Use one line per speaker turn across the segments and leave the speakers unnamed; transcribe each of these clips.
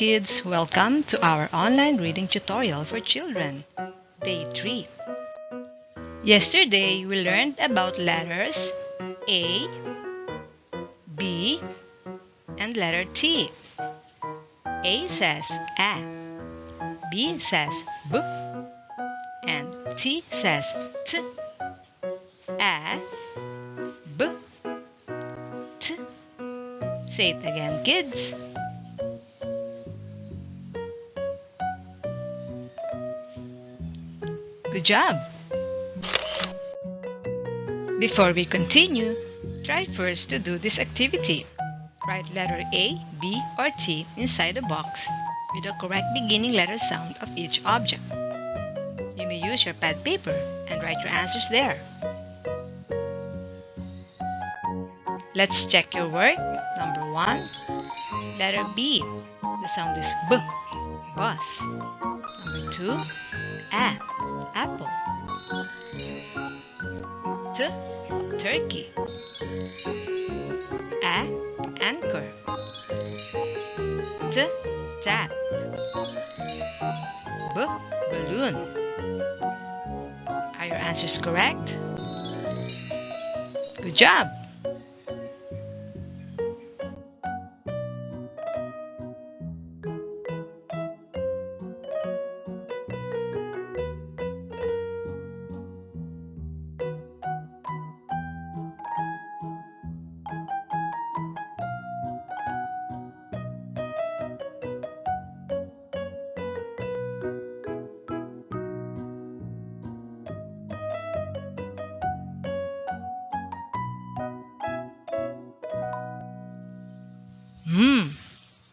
kids, welcome to our online reading tutorial for children, Day 3. Yesterday, we learned about letters A, B, and letter T. A says A, B says B, and T says T. A, B, T. Say it again, kids. Good job! Before we continue, try first to do this activity. Write letter A, B, or T inside a box with the correct beginning letter sound of each object. You may use your pad paper and write your answers there. Let's check your work. Number 1, letter B. The sound is B, bus. Number 2, A, apple. T, turkey. A, anchor. T, tap. B, balloon. Are your answers correct? Good job!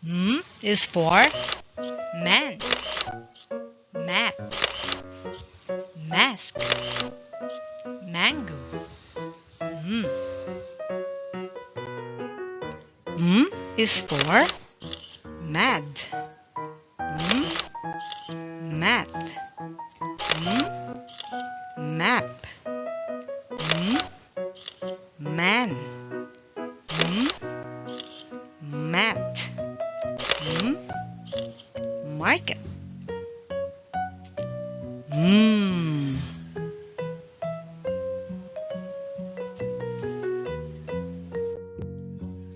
M is for man, map, mask, mango. M is for mad, math, map, man, mat, market.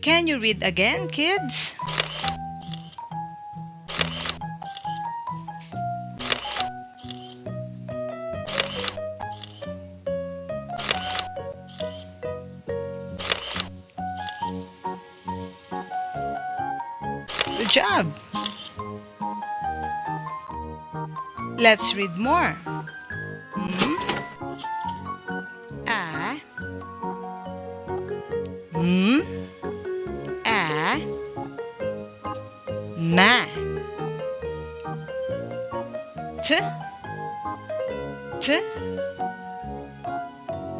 Can you read again, kids? Good job! Let's read more. A, ma. T,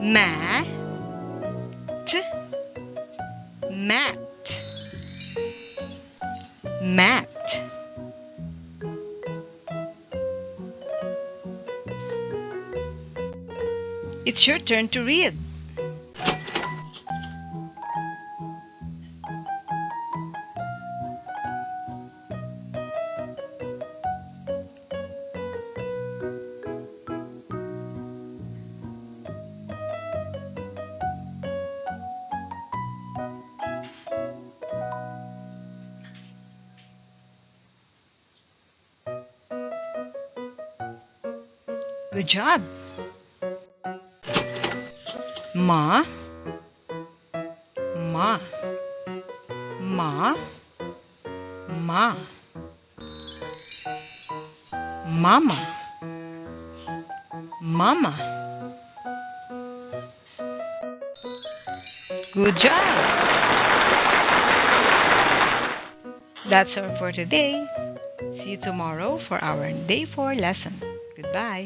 ma, mat, mat. It's your turn to read. Good job! Ma, ma, ma, ma. Mama, mama. Good job! That's all for today. See you tomorrow for our Day 4 lesson. Goodbye.